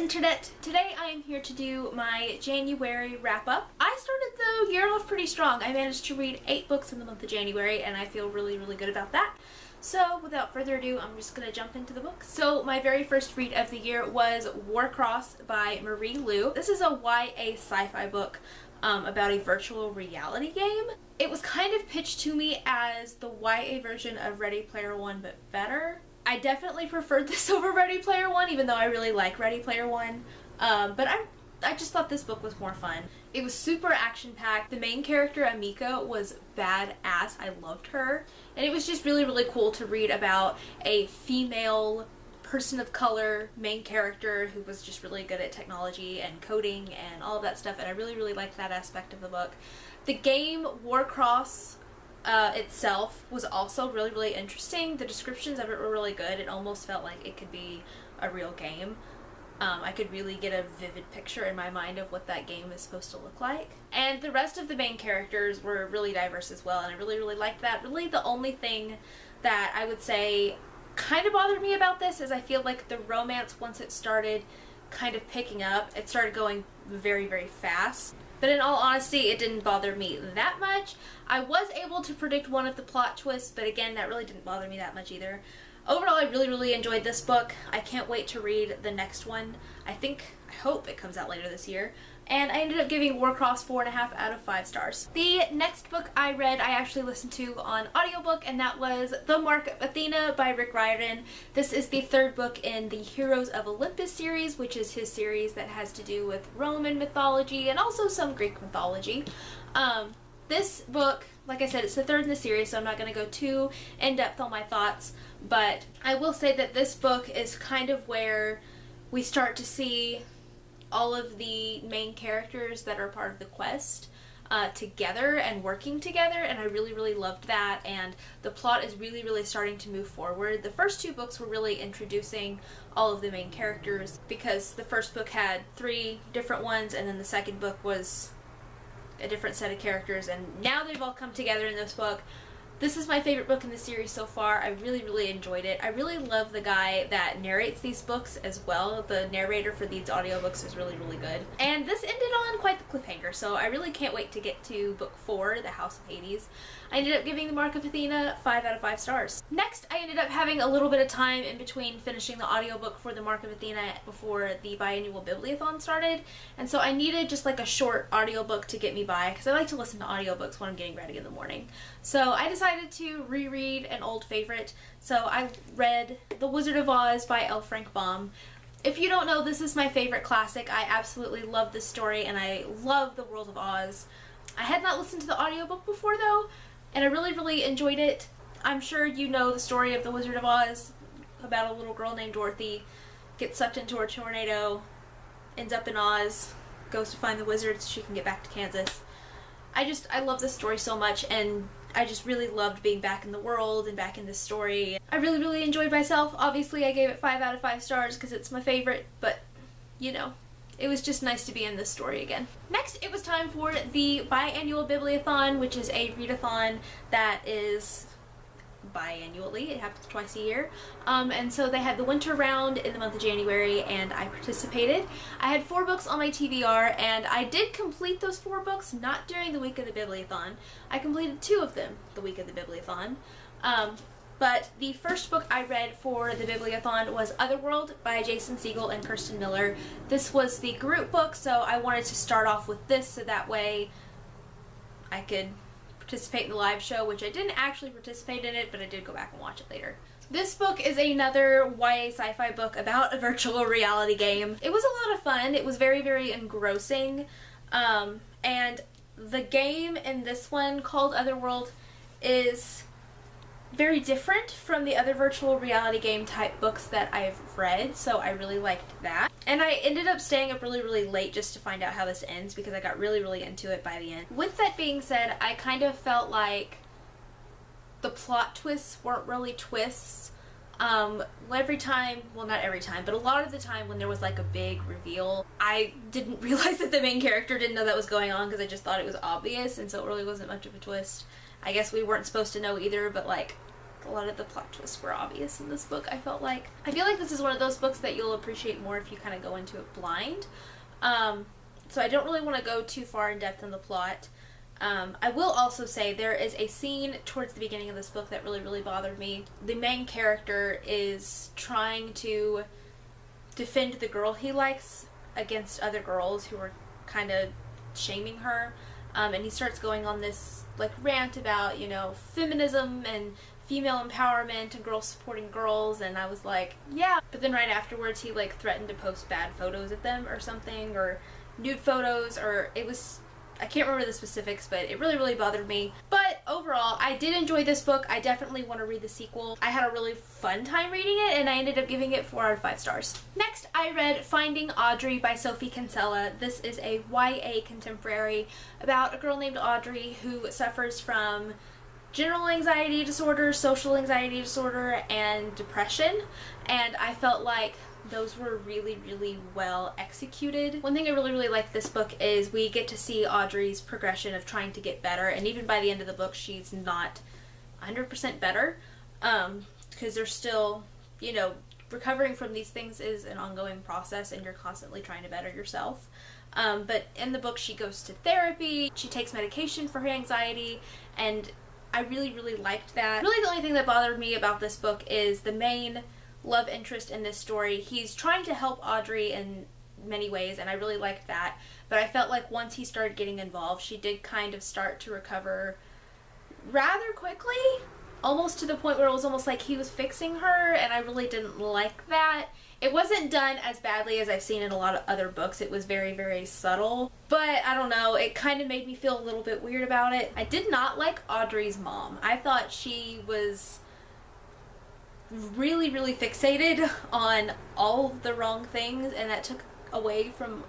internet. Today I am here to do my January wrap-up. I started the year off pretty strong. I managed to read 8 books in the month of January and I feel really good about that. So without further ado, I'm just gonna jump into the book. So my very first read of the year was Warcross by Marie Lu. This is a YA sci-fi book about a virtual reality game. It was kind of pitched to me as the YA version of Ready Player One, but better. I definitely preferred this over Ready Player One, even though I really like Ready Player One. But I just thought this book was more fun. It was super action-packed. The main character, Amika, was badass. I loved her. And it was just really cool to read about a female person of color main character who was just really good at technology and coding and all of that stuff. And I really liked that aspect of the book. The game Warcross itself was also really interesting. The descriptions of it were really good. It almost felt like it could be a real game. I could really get a vivid picture in my mind of what that game is supposed to look like. And the rest of the main characters were really diverse as well, and I really liked that. Really the only thing that I would say kind of bothered me about this is I feel like the romance, once it started kind of picking up, it started going very fast. But in all honesty, it didn't bother me that much. I was able to predict one of the plot twists, but again, that really didn't bother me that much either. Overall, I really enjoyed this book. I can't wait to read the next one. I hope it comes out later this year. And I ended up giving Warcross 4.5 out of 5 stars. The next book I read, I actually listened to on audiobook, and that was The Mark of Athena by Rick Riordan. This is the 3rd book in the Heroes of Olympus series, which is his series that has to do with Roman mythology and also some Greek mythology. This book, like I said, it's the 3rd in the series, so I'm not going to go too in-depth on my thoughts, but I will say that this book is kind of where we start to see all of the main characters that are part of the quest together and working together, and I really loved that, and the plot is really starting to move forward. The first 2 books were really introducing all of the main characters because the first book had 3 different ones, and then the second book was a different set of characters, and now they've all come together in this book. This is my favorite book in the series so far. I really enjoyed it. I really love the guy that narrates these books as well. The narrator for these audiobooks is really good. And this ended on quite the cliffhanger, so I really can't wait to get to book 4, The House of Hades. I ended up giving The Mark of Athena 5 out of 5 stars. Next, I ended up having a little bit of time in between finishing the audiobook for The Mark of Athena before the biannual bibliothon started, and so I needed just like a short audiobook to get me by, because I like to listen to audiobooks when I'm getting ready in the morning. So I decided to reread an old favorite, so I read The Wizard of Oz by L. Frank Baum. If you don't know, this is my favorite classic. I absolutely love this story, and I love the world of Oz. I had not listened to the audiobook before though, and I really enjoyed it. I'm sure you know the story of The Wizard of Oz, about a little girl named Dorothy, gets sucked into a tornado, ends up in Oz, goes to find the wizard so she can get back to Kansas. I love this story so much, and I just really loved being back in the world and back in this story. I really enjoyed myself. Obviously I gave it 5 out of 5 stars because it's my favorite, but you know, it was just nice to be in this story again. Next, it was time for the biannual bibliothon, which is a readathon that is biannually. It happens twice a year. And so they had the winter round in the month of January, and I participated. I had 4 books on my TBR, and I did complete those 4 books, not during the week of the bibliothon. I completed 2 of them the week of the bibliothon. But the first book I read for the bibliothon was Otherworld by Jason Segel and Kirsten Miller. This was the group book, so I wanted to start off with this so that way I could participate in the live show, which I didn't actually participate in it, but I did go back and watch it later. This book is another YA sci-fi book about a virtual reality game. It was a lot of fun. It was very engrossing. And the game in this one, called Otherworld, is very different from the other virtual reality game type books that I've read, so I really liked that. And I ended up staying up really late just to find out how this ends because I got really into it by the end. With that being said, I kind of felt like the plot twists weren't really twists. Every time, well not every time, but a lot of the time when there was like a big reveal, I didn't realize that the main character didn't know that was going on because I just thought it was obvious, and so it really wasn't much of a twist. I guess we weren't supposed to know either, but like, a lot of the plot twists were obvious in this book. I feel like this is one of those books that you'll appreciate more if you kind of go into it blind. So I don't really want to go too far in depth on the plot. I will also say there is a scene towards the beginning of this book that really, really bothered me. The main character is trying to defend the girl he likes against other girls who are kind of shaming her. And he starts going on this like rant about, you know, feminism and female empowerment and girls supporting girls, and I was like, yeah. But then right afterwards he like threatened to post bad photos of them or something, or nude photos, or it was, I can't remember the specifics, but it really, really bothered me. But overall, I did enjoy this book. I definitely want to read the sequel. I had a really fun time reading it, and I ended up giving it 4 out of 5 stars. Next, I read Finding Audrey by Sophie Kinsella. This is a YA contemporary about a girl named Audrey who suffers from general anxiety disorder, social anxiety disorder, and depression. And I felt like those were really, really well executed. One thing I really, really liked this book is we get to see Audrey's progression of trying to get better, and even by the end of the book she's not 100% better, because there's still, you know, recovering from these things is an ongoing process and you're constantly trying to better yourself. But in the book she goes to therapy, she takes medication for her anxiety, and I really, really liked that. Really the only thing that bothered me about this book is the main love interest in this story. He's trying to help Audrey in many ways, and I really liked that, but I felt like once he started getting involved, she did kind of start to recover rather quickly, almost to the point where it was almost like he was fixing her, and I really didn't like that. It wasn't done as badly as I've seen in a lot of other books. It was very, very subtle, but I don't know, it kind of made me feel a little bit weird about it. I did not like Audrey's mom. I thought she was really, really fixated on all of the wrong things, and that took away from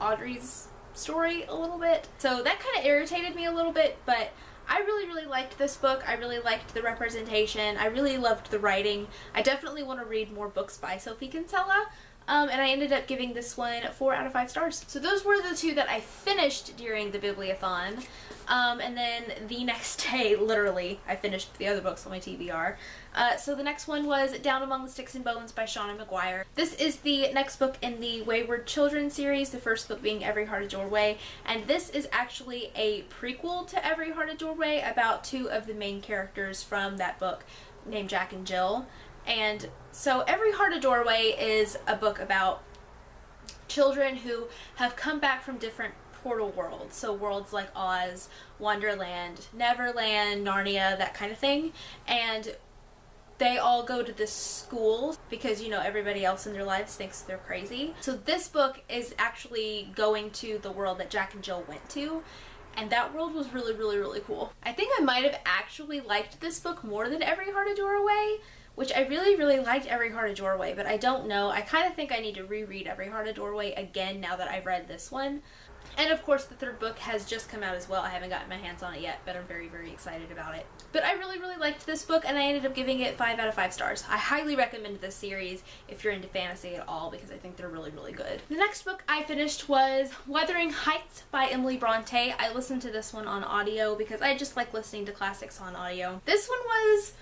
Audrey's story a little bit. So that kind of irritated me a little bit, but I really, really liked this book. I really liked the representation. I really loved the writing. I definitely want to read more books by Sophie Kinsella. And I ended up giving this one 4 out of 5 stars. So those were the 2 that I finished during the Bibliothon. And then the next day, literally, I finished the other books on my TBR. So the next one was Down Among the Sticks and Bones by Shauna Maguire. This is the next book in the Wayward Children series, the first book being Every Heart a Doorway. And this is actually a prequel to Every Heart a Doorway about 2 of the main characters from that book named Jack and Jill. And so Every Heart a Doorway is a book about children who have come back from different portal worlds. So worlds like Oz, Wonderland, Neverland, Narnia, that kind of thing. And they all go to this school because, you know, everybody else in their lives thinks they're crazy. So this book is actually going to the world that Jack and Jill went to. And that world was really, really, really cool. I think I might have actually liked this book more than Every Heart a Doorway, which I really, really liked Every Heart a Doorway, but I don't know. I kind of think I need to reread Every Heart a Doorway again now that I've read this one. And of course the 3rd book has just come out as well. I haven't gotten my hands on it yet, but I'm very, very excited about it. But I really, really liked this book, and I ended up giving it 5 out of 5 stars. I highly recommend this series if you're into fantasy at all, because I think they're really, really good. The next book I finished was Wuthering Heights by Emily Bronte. I listened to this one on audio because I just like listening to classics on audio. This one was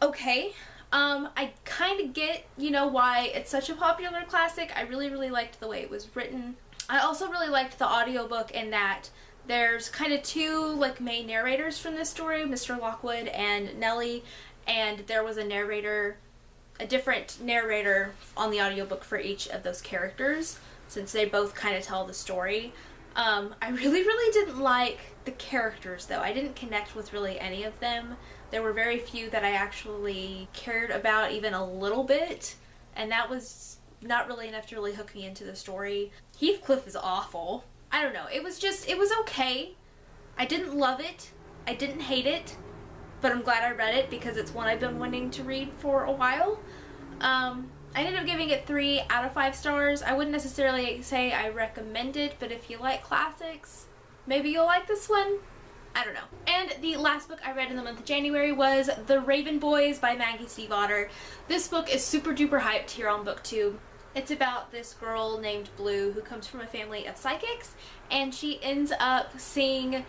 okay. I kind of get, you know, why it's such a popular classic. I really, really liked the way it was written. I also really liked the audiobook in that there's kind of 2 like main narrators from this story, Mr. Lockwood and Nellie, and there was a narrator, a different narrator on the audiobook for each of those characters, since they both kind of tell the story. I really, really didn't like the characters though. I didn't connect with really any of them. There were very few that I actually cared about even a little bit, and that was not really enough to really hook me into the story. Heathcliff is awful. I don't know. It was okay. I didn't love it. I didn't hate it, but I'm glad I read it because it's one I've been wanting to read for a while. I ended up giving it 3 out of 5 stars. I wouldn't necessarily say I recommend it, but if you like classics, maybe you'll like this one. I don't know. And the last book I read in the month of January was The Raven Boys by Maggie Stiefvater. This book is super duper hyped here on BookTube. It's about this girl named Blue who comes from a family of psychics, and she ends up seeing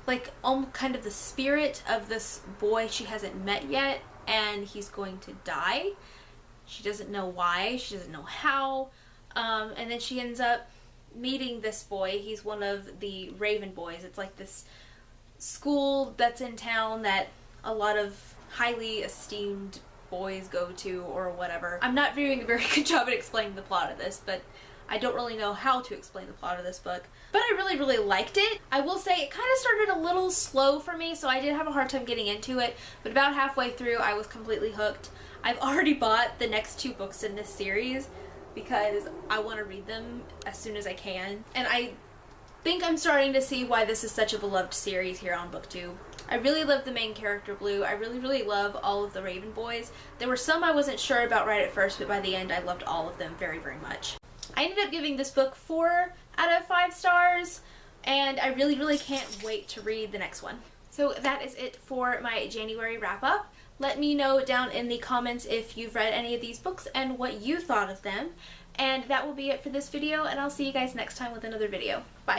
like kind of the spirit of this boy she hasn't met yet, and he's going to die. She doesn't know why, she doesn't know how, and then she ends up meeting this boy. He's one of the Raven boys. It's like this school that's in town that a lot of highly esteemed boys go to or whatever. I'm not doing a very good job at explaining the plot of this, but I don't really know how to explain the plot of this book. But I really, really liked it. I will say it kind of started a little slow for me, so I did have a hard time getting into it, but about halfway through I was completely hooked. I've already bought the next 2 books in this series because I want to read them as soon as I can. And I think I'm starting to see why this is such a beloved series here on BookTube. I really love the main character, Blue. I really, really love all of the Raven boys. There were some I wasn't sure about right at first, but by the end I loved all of them very, very much. I ended up giving this book 4 out of 5 stars, and I really, really can't wait to read the next one. So that is it for my January wrap-up. Let me know down in the comments if you've read any of these books and what you thought of them. And that will be it for this video, and I'll see you guys next time with another video. Bye.